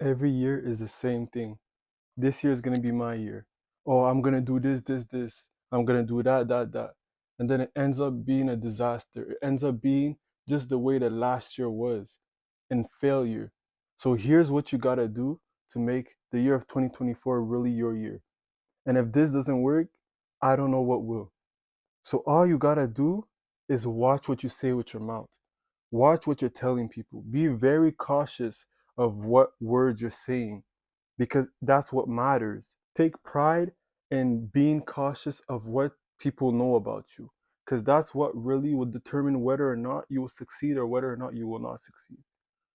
Every year is the same thing. This year is going to be my year. Oh, I'm going to do this, this, this. I'm going to do that, that, that. And then it ends up being a disaster. It ends up being just the way that last year was, and failure. So here's what you got to do to make the year of 2024 really your year. And if this doesn't work, I don't know what will. So all you got to do is watch what you say with your mouth. Watch what you're telling people. Be very cautious of what words you're saying, because that's what matters. Take pride in being cautious of what people know about you, because that's what really will determine whether or not you will succeed or whether or not you will not succeed.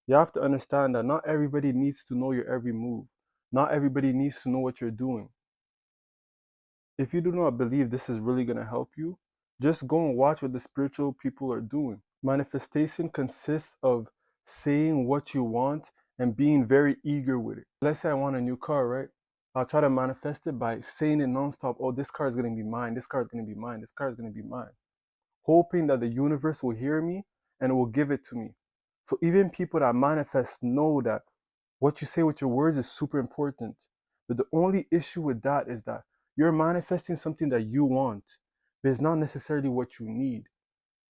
You have to understand that not everybody needs to know your every move. Not everybody needs to know what you're doing. If you do not believe this is really going to help you, just go and watch what the spiritual people are doing. Manifestation consists of saying what you want and being very eager with it. Let's say I want a new car, right? I'll try to manifest it by saying it nonstop. Oh, this car is going to be mine. This car is going to be mine. This car is going to be mine. Hoping that the universe will hear me and will give it to me. So even people that manifest know that what you say with your words is super important. But the only issue with that is that you're manifesting something that you want, but it's not necessarily what you need.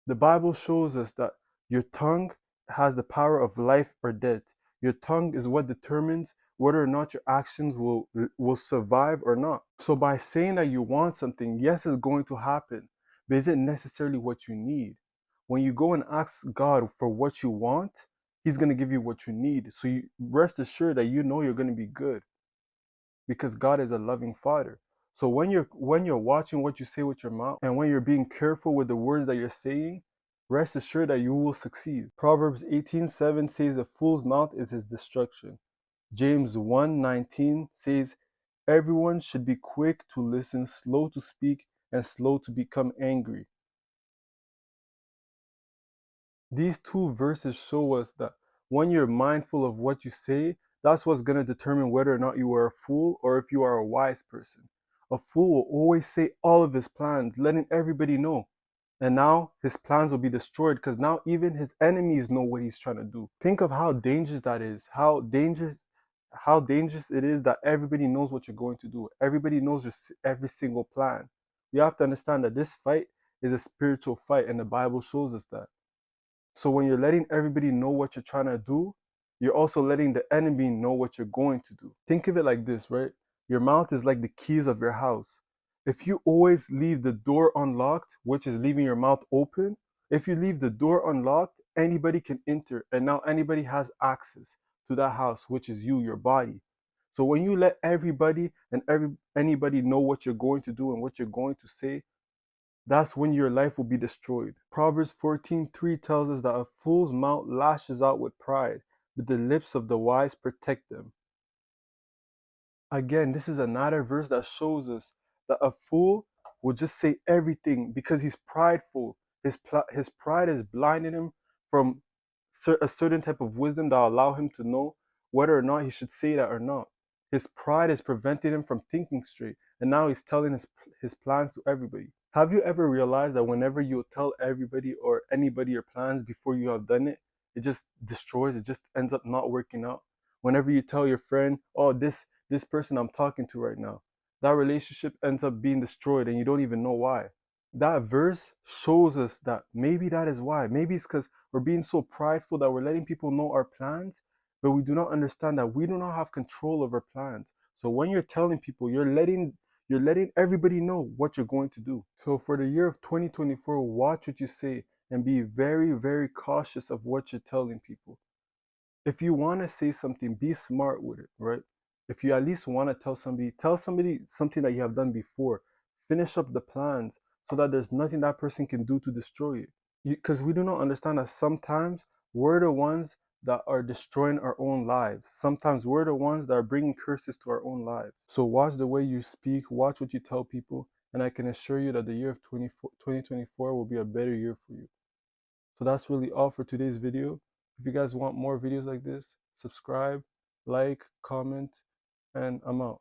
The Bible shows us that your tongue has the power of life or death. Your tongue is what determines whether or not your actions will survive or not. So by saying that you want something, yes, it's going to happen, but is it necessarily what you need? When you go and ask God for what you want, He's going to give you what you need. So you rest assured that you know you're going to be good, because God is a loving Father. So when you're watching what you say with your mouth, and when you're being careful with the words that you're saying, rest assured that you will succeed. Proverbs 18:7 says a fool's mouth is his destruction. James 1:19 says everyone should be quick to listen, slow to speak, and slow to become angry. These two verses show us that when you're mindful of what you say, that's what's going to determine whether or not you are a fool or if you are a wise person. A fool will always say all of his plans, letting everybody know. And now his plans will be destroyed, because now even his enemies know what he's trying to do. Think of how dangerous that is. How dangerous it is that everybody knows what you're going to do. Everybody knows your every single plan. You have to understand that this fight is a spiritual fight, and the Bible shows us that. So when you're letting everybody know what you're trying to do, you're also letting the enemy know what you're going to do. Think of it like this, right? Your mouth is like the keys of your house. If you always leave the door unlocked, which is leaving your mouth open, if you leave the door unlocked, anybody can enter, and now anybody has access to that house, which is you, your body. So when you let everybody and anybody know what you're going to do and what you're going to say, that's when your life will be destroyed. Proverbs 14:3 tells us that a fool's mouth lashes out with pride, but the lips of the wise protect them. Again, this is another verse that shows us that a fool will just say everything because he's prideful. His pride is blinding him from a certain type of wisdom that allow him to know whether or not he should say that or not. His pride is preventing him from thinking straight, and now he's telling his plans to everybody. Have you ever realized that whenever you tell everybody or anybody your plans before you have done it, it just destroys, it just ends up not working out? Whenever you tell your friend, oh, this person I'm talking to right now, that relationship ends up being destroyed and you don't even know why. That verse shows us that maybe that is why. Maybe it's because we're being so prideful that we're letting people know our plans, but we do not understand that we do not have control of our plans. So when you're telling people, you're letting everybody know what you're going to do. So for the year of 2024, watch what you say and be very, very cautious of what you're telling people. If you want to say something, be smart with it, right? If you at least want to tell somebody something that you have done before. Finish up the plans so that there's nothing that person can do to destroy it. Because we do not understand that sometimes we're the ones that are destroying our own lives. Sometimes we're the ones that are bringing curses to our own lives. So watch the way you speak, watch what you tell people, and I can assure you that the year of 2024 will be a better year for you. So that's really all for today's video. If you guys want more videos like this, subscribe, like, comment, and I'm out.